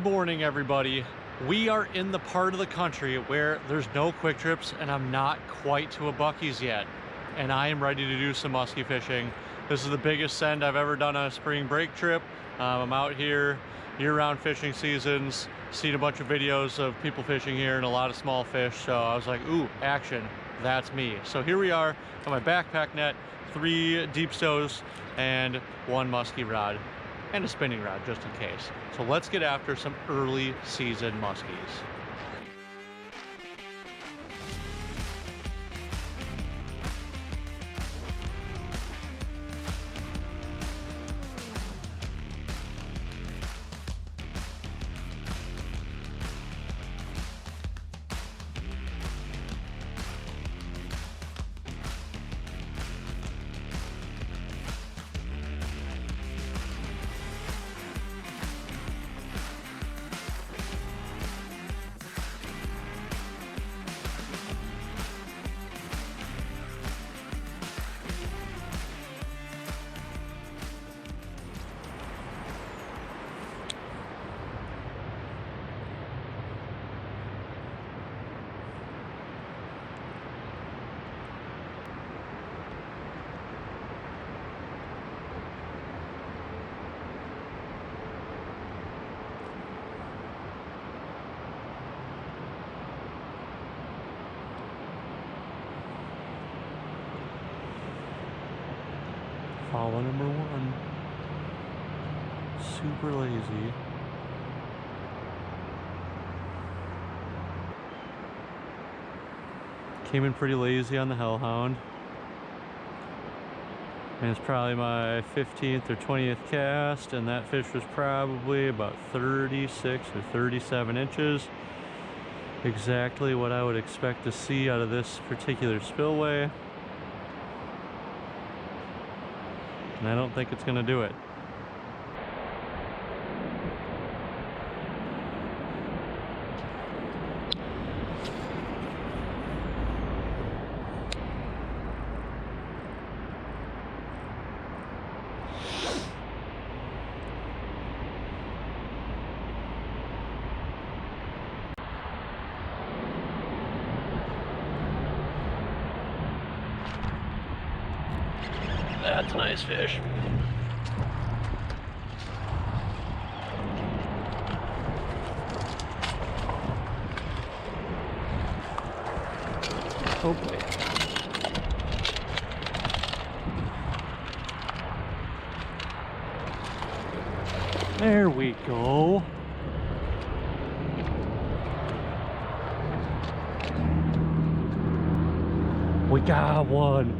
Good morning, everybody. We are in the part of the country where there's no quick trips and I'm not quite to a Buc-ee's yet. And I am ready to do some musky fishing. This is the biggest send I've ever done on a spring break trip. I'm out here year-round fishing seasons, seen a bunch of videos of people fishing here and a lot of small fish. So I was like, ooh, action, that's me. So here we are on my backpack net, 3 deep stows and 1 musky rod. And a spinning rod just in case. So let's get after some early season muskies. Follow number 1. Super lazy. Came in pretty lazy on the hellhound. And it's probably my 15th or 20th cast, and that fish was probably about 36 or 37 inches. Exactly what I would expect to see out of this particular spillway. And I don't think it's gonna do it. That's a nice fish. Oh boy. There we go. We got one.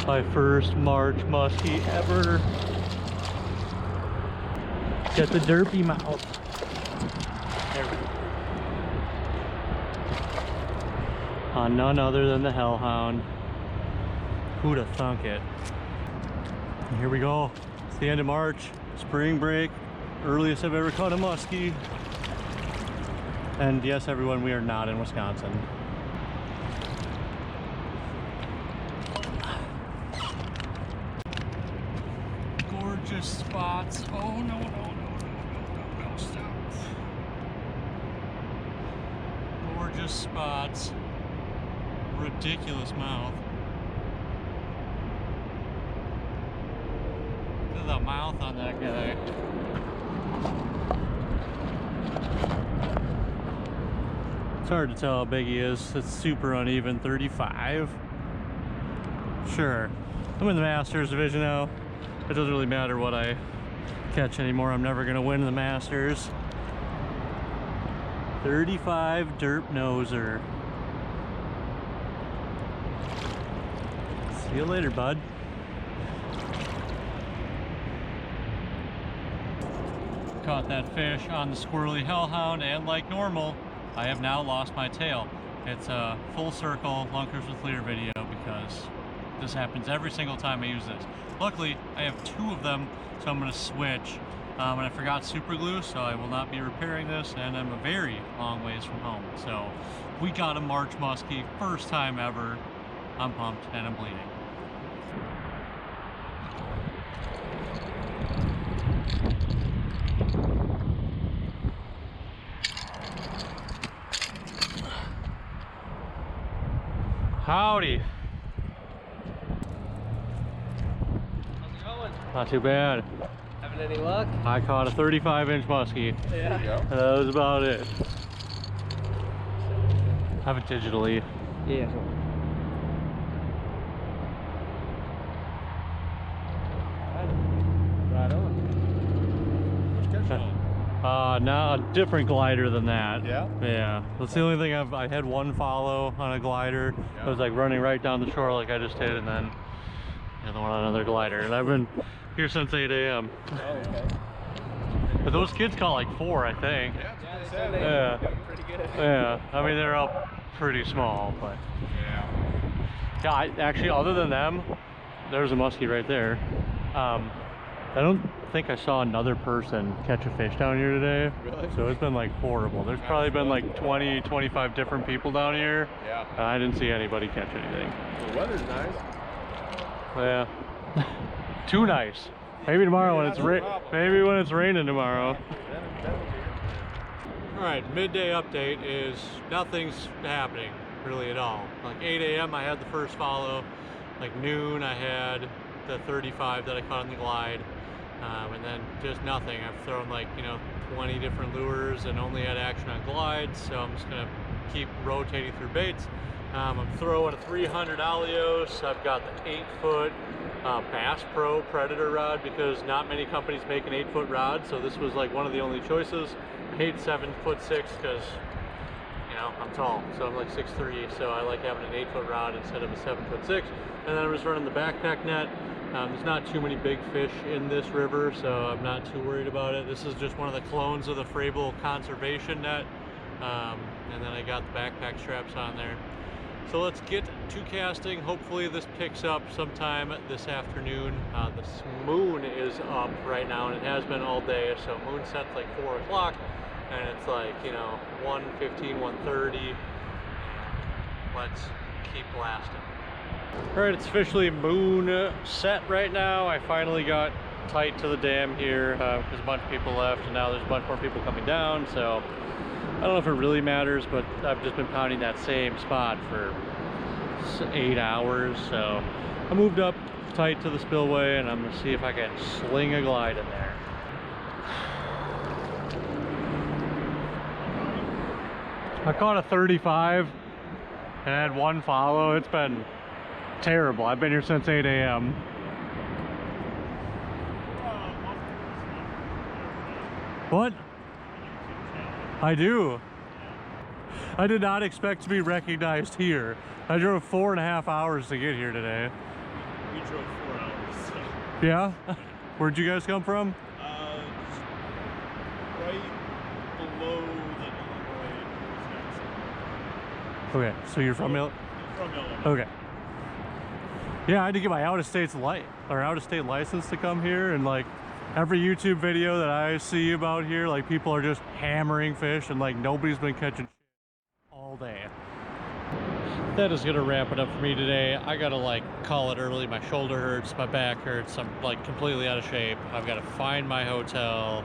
My first March muskie ever. Got the derpy mouth. There we go. On none other than the hellhound. Who'da thunk it? And here we go. It's the end of March, spring break, earliest I've ever caught a muskie. And yes, everyone, we are not in Wisconsin. Gorgeous spots. Oh no, no, stop. Gorgeous spots. Ridiculous mouth. Look at the mouth on that guy. It's hard to tell how big he is. It's super uneven. 35. Sure. I'm in the Masters division now. It doesn't really matter what I catch anymore. I'm never gonna win the Masters. 35 derp noser. See you later, bud. Caught that fish on the squirrely hellhound, and like normal, I have now lost my tail. It's a full circle Lunkers with Leader video because this happens every single time I use this. Luckily, I have 2 of them, so I'm going to switch. And I forgot super glue, so I will not be repairing this, and I'm a very long ways from home. So we got a March muskie, first time ever. I'm pumped and I'm bleeding. Howdy. How's it going? Not too bad. Having any luck? I caught a 35-inch muskie. Yeah. There you go. That was about it. Have it digitally. Yeah. Right on. Now a different glider than that. Yeah? Yeah. That's the only thing I had one follow on a glider. Yeah. I was like running right down the shore like I just did, and then the other one on another glider. And I've been here since 8 a.m. Oh, okay. But those kids caught like 4, I think. Yeah. Pretty good. Yeah. I mean, they're all pretty small, but yeah. Actually, other than them, there's a muskie right there. I don't think I saw another person catch a fish down here today. Really? So it's been like horrible. There's probably been like 20, 25 different people down here. Yeah. I didn't see anybody catch anything. The weather's nice. Yeah. Too nice. Maybe tomorrow when it's maybe when it's raining tomorrow. All right, midday update is nothing's happening really at all. Like 8 a.m. I had the first follow. Like noon I had the 35 that I caught on the glide. And then just nothing. I've thrown like, 20 different lures and only had action on glides, so I'm just gonna keep rotating through baits. I'm throwing a 300 Alios. I've got the 8-foot Bass Pro Predator rod because not many companies make an 8-foot rod, so this was like one of the only choices. I hate 7'6" because I'm tall, so I'm like 6'3", so I like having an 8-foot rod instead of a 7'6". And then I'm just running the backpack net. There's not too many big fish in this river, so I'm not too worried about it. This is just one of the clones of the Frabill conservation net. And then I got the backpack straps on there. So let's get to casting. Hopefully this picks up sometime this afternoon. The moon is up right now, and it has been all day. So moon set's like 4 o'clock, and it's like, 1:15, 1:30. Let's keep blasting. All right, it's officially moon set right now. I finally got tight to the dam here because a bunch of people left, and now there's a bunch more people coming down. So I don't know if it really matters, but I've just been pounding that same spot for 8 hours. So I moved up tight to the spillway, and I'm gonna see if I can sling a glide in there. I caught a 35 and I had one follow. It's been terrible. I've been here since 8 a.m. What? I do. I did not expect to be recognized here. I drove 4.5 hours to get here today. We drove 4 hours. So. Yeah? Where'd you guys come from? Right below the Illinois. Okay, so you're from From Illinois. Okay. Yeah, I had to get my out-of-state license to come here, and like every YouTube video that I see about here, like people are just hammering fish, and like nobody's been catching all day. That is gonna wrap it up for me today. I gotta like call it early. My shoulder hurts, my back hurts. I'm like completely out of shape. I've got to find my hotel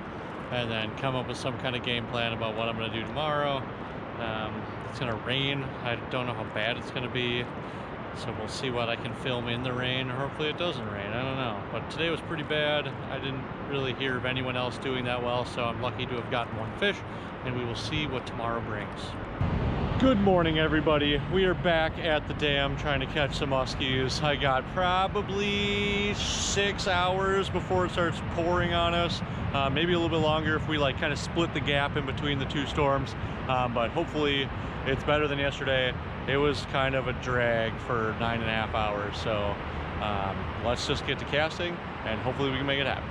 and then come up with some kind of game plan about what I'm gonna do tomorrow. It's gonna rain. I don't know how bad it's gonna be. So we'll see what I can film in the rain, or hopefully it doesn't rain. I don't know. But today was pretty bad. I didn't really hear of anyone else doing that well, so I'm lucky to have gotten one fish, and we will see what tomorrow brings. Good morning, everybody. We are back at the dam trying to catch some muskies. I got probably 6 hours before it starts pouring on us. Maybe a little bit longer if we like kind of split the gap in between the two storms. But hopefully it's better than yesterday. It was kind of a drag for 9.5 hours. So let's just get to casting and hopefully we can make it happen.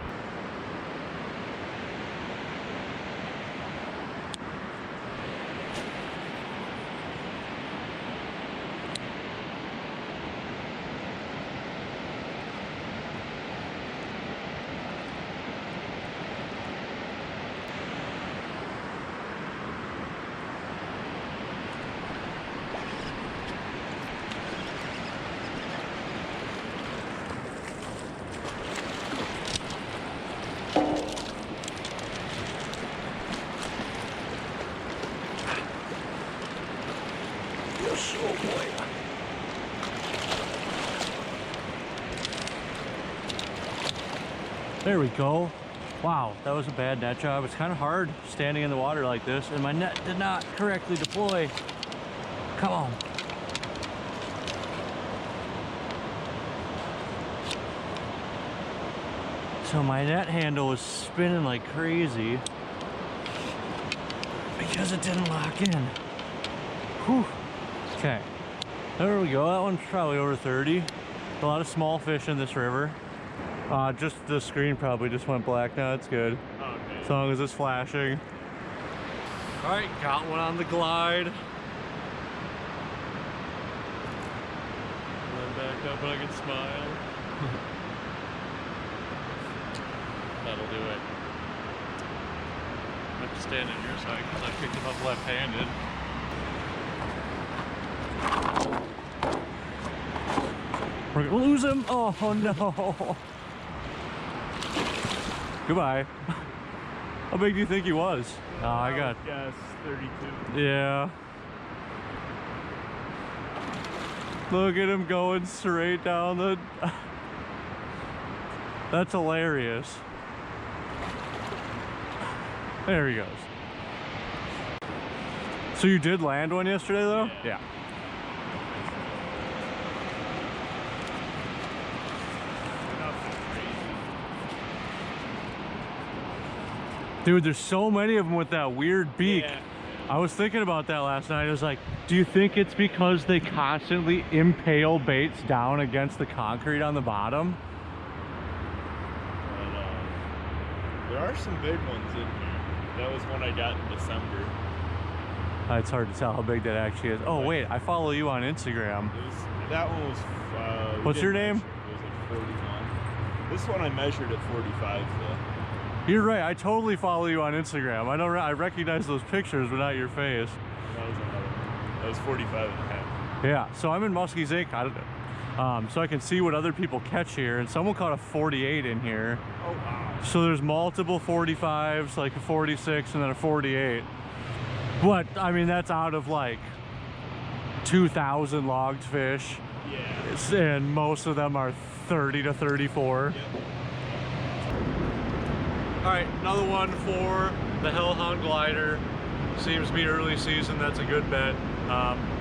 There we go. Wow, that was a bad net job. It's kind of hard standing in the water like this, and my net did not correctly deploy. Come on. So my net handle was spinning like crazy because it didn't lock in. Whew. Okay, there we go. That one's probably over 30. A lot of small fish in this river. Just the screen probably just went black now. It's good. Okay. As long as it's flashing. All right, got one on the glide. And then back up and I can smile. That'll do it. I have to stand on your side because I picked him up left-handed. We're gonna lose him. Oh no. Goodbye. How big do you think he was? Oh, I got. Yes, 32. Yeah. Look at him going straight down the. That's hilarious. There he goes. So you did land one yesterday though? Yeah. Dude, there's so many of them with that weird beak. Yeah. I was thinking about that last night. I was like, do you think it's because they constantly impale baits down against the concrete on the bottom? But, there are some big ones in here. That was one I got in December. It's hard to tell how big that actually is. Oh wait, I follow you on Instagram. That one was... What's your name? It was like 41. This one I measured at 45 though. You're right, I totally follow you on Instagram. I recognize those pictures, but not your face. That was another one. That was 45 and a half. Yeah, so I'm in Musky's Inc. So I can see what other people catch here, and someone caught a 48 in here. Oh wow. So there's multiple 45s, like a 46 and then a 48. But, I mean, that's out of like 2,000 logged fish. Yeah. And most of them are 30 to 34. Yep. All right, another one for the Hellhound glider. Seems to be early season, that's a good bet.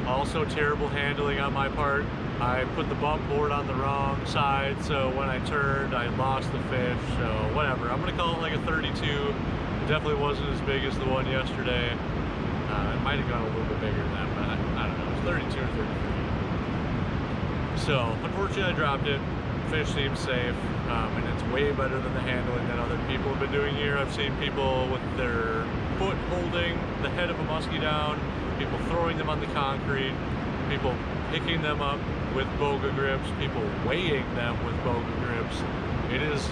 Also terrible handling on my part. I put the bump board on the wrong side, so when I turned, I lost the fish, so whatever. I'm gonna call it like a 32. It definitely wasn't as big as the one yesterday. It might have gone a little bit bigger than that, but I don't know, it's 32 or 33. So, unfortunately I dropped it. Fish seems safe, and it's way better than the handling that other people have been doing here. I've seen people with their foot holding the head of a muskie down, people throwing them on the concrete, people picking them up with boga grips, people weighing them with boga grips. It is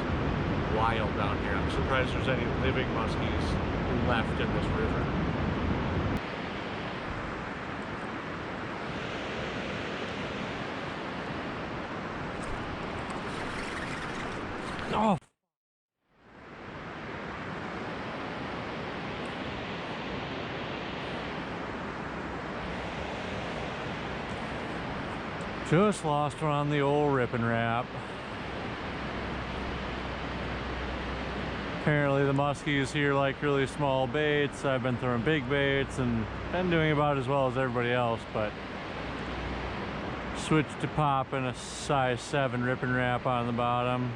wild down here. I'm surprised there's any living muskies left in this river. Oh. Just lost one on the old rip and wrap. Apparently the muskies here like really small baits. I've been throwing big baits and been doing about as well as everybody else, but switched to popping a size 7 rip and wrap on the bottom.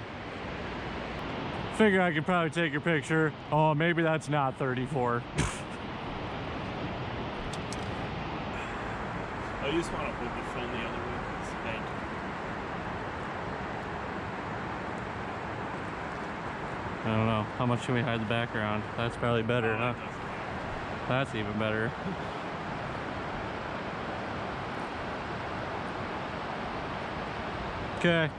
Figure I could probably take your picture. Oh, maybe that's not 34. I just want to hold the phone the other way. Thank you. I don't know. How much should we hide the background? That's probably better, huh? That's even better. Okay.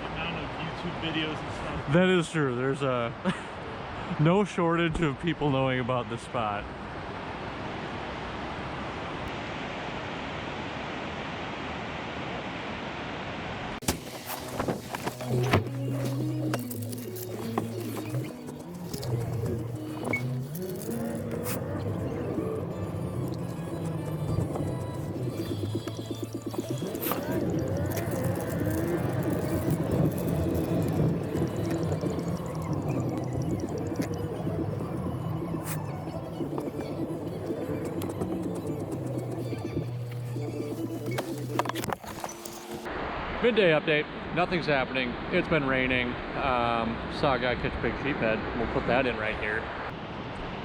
The amount of YouTube videos and stuff. That is true. There's a no shortage of people knowing about this spot. Midday update. Nothing's happening. It's been raining. Saw a guy catch a big sheephead. We'll put that in right here.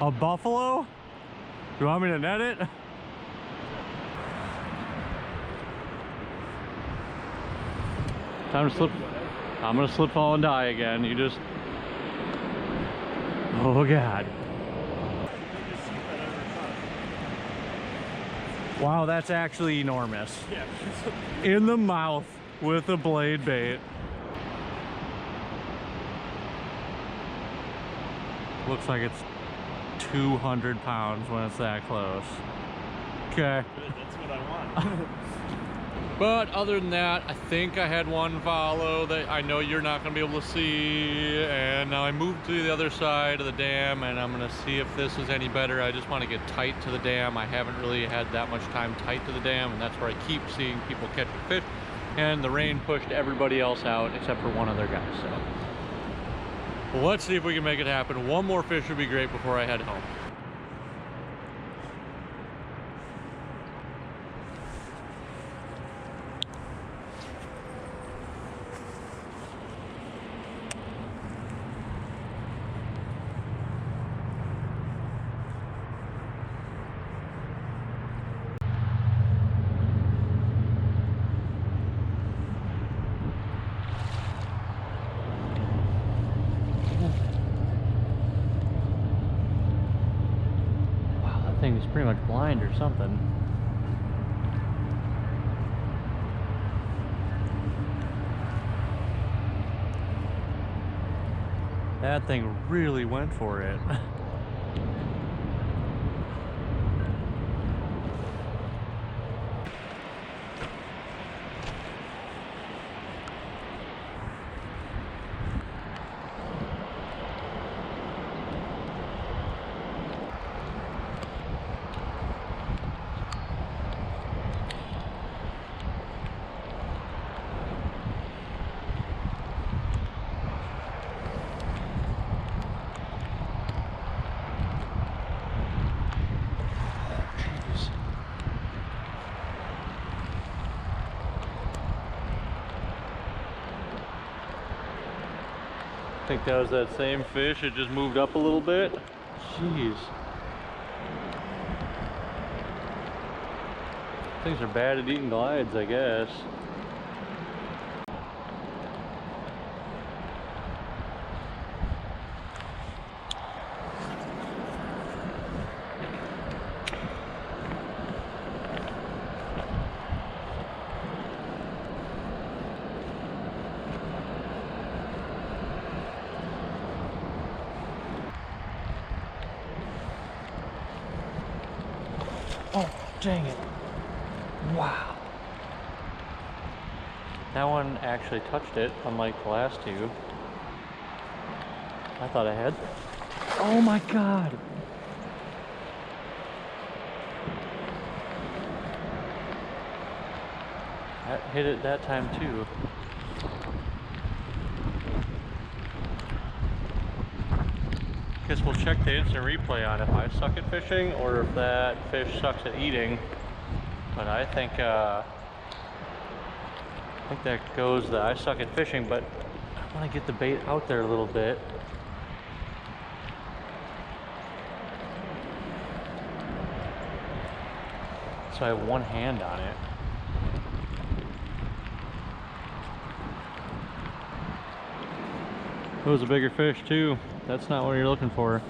A buffalo? Do you want me to net it? Time to slip. I'm gonna slip, fall, and die again. You just. Oh God. Wow, that's actually enormous. Yeah. In the mouth with a blade bait. Looks like it's 200 pounds when it's that close. Okay. Good, that's what I want. But other than that, I think I had one follow that I know you're not going to be able to see. And now I moved to the other side of the dam and I'm going to see if this is any better. I just want to get tight to the dam. I haven't really had that much time tight to the dam, and that's where I keep seeing people catching fish. And the rain pushed everybody else out except for one other guy. So let's see if we can make it happen. One more fish would be great before I head home. Thing's pretty much blind or something. That thing really went for it. I think that was that same fish. It just moved up a little bit. Jeez. Things are bad at eating glides, I guess. Oh, dang it. Wow. That one actually touched it, unlike the last two. I thought I had. Oh my God. That hit it that time too. Guess we'll check the instant replay on if I suck at fishing or if that fish sucks at eating. But I think that goes that I suck at fishing, but I want to get the bait out there a little bit. So I have one hand on it. It was a bigger fish too. That's not what you're looking for.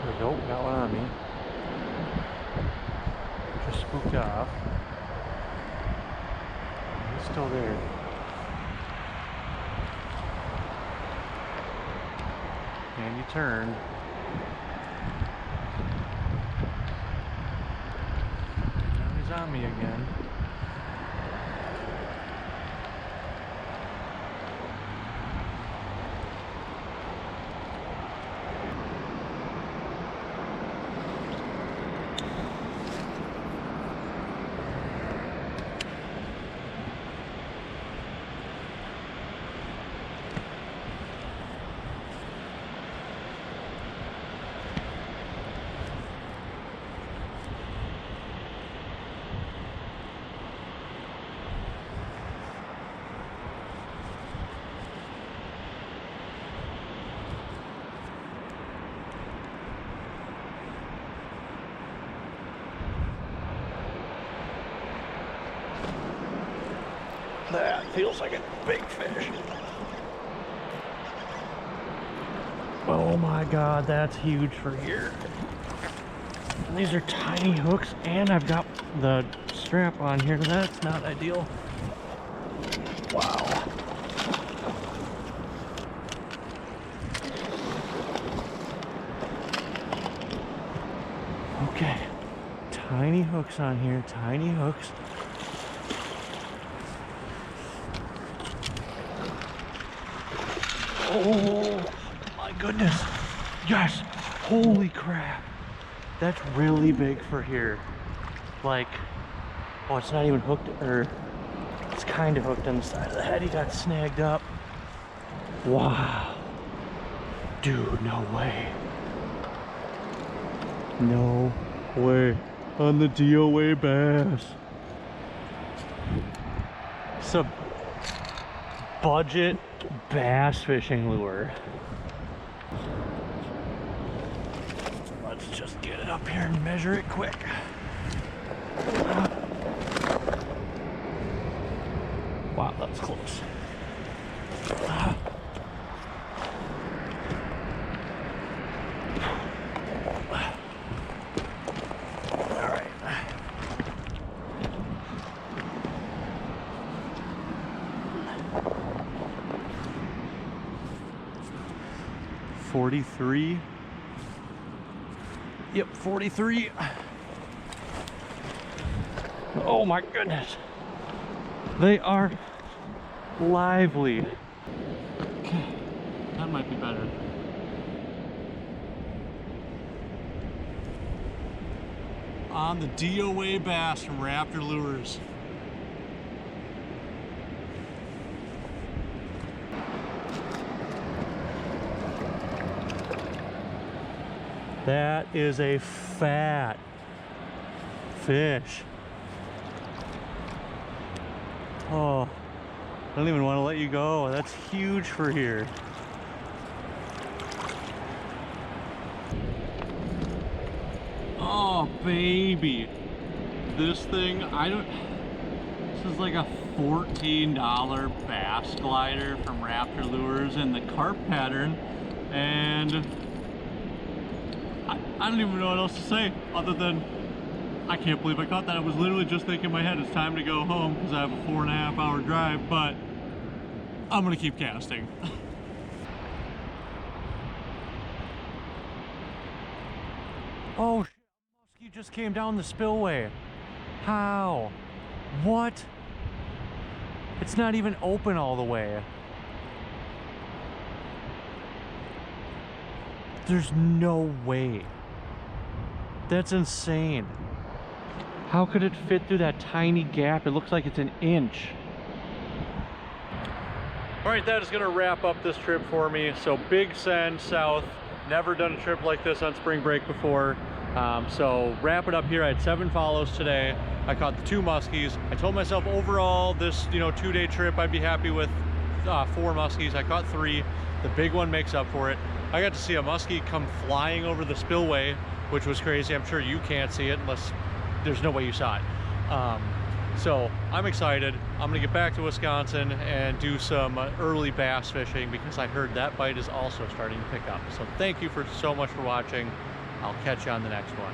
There we go, got one on me. Just spooked off. He's still there. And you turn. Now he's on me again. feels like a big fish. Oh my God, that's huge for here. And these are tiny hooks, and I've got the strap on here. That's not ideal. Wow. Okay, tiny hooks on here, tiny hooks. Oh my goodness. Yes, holy crap. That's really big for here. Like, oh, it's not even hooked, or it's kind of hooked on the side of the head. He got snagged up. Wow. Dude, no way. No way. On the DOA bass. It's a budget bass fishing lure. Let's just get it up here and measure it quick. Wow, that's close. All right. $43. Yep, 43. Oh my goodness. They are lively. Okay, that might be better. On the DOA bass from Raptor Lures. That is a fat fish. Oh, I don't even want to let you go. That's huge for here. Oh, baby. This thing, this is like a $14 bass glider from Raptor Lures in the CARP pattern. And I don't even know what else to say other than I can't believe I caught that. I was literally just thinking in my head, it's time to go home because I have a 4.5 hour drive, but I'm gonna keep casting. Oh, musky just came down the spillway. How? What? It's not even open all the way. There's no way. That's insane. How could it fit through that tiny gap? It looks like it's an inch. All right, that is gonna wrap up this trip for me. So Big Send south, never done a trip like this on spring break before. So wrap it up here. I had 7 follows today. I caught the 2 muskies. I told myself overall this 2-day trip I'd be happy with 4 muskies. I caught 3. The big one makes up for it. I got to see a muskie come flying over the spillway, which was crazy. I'm sure you can't see it unless there's no way you saw it. So I'm excited. I'm gonna get back to Wisconsin and do some early bass fishing because I heard that bite is also starting to pick up. So thank you so much for watching. I'll catch you on the next one.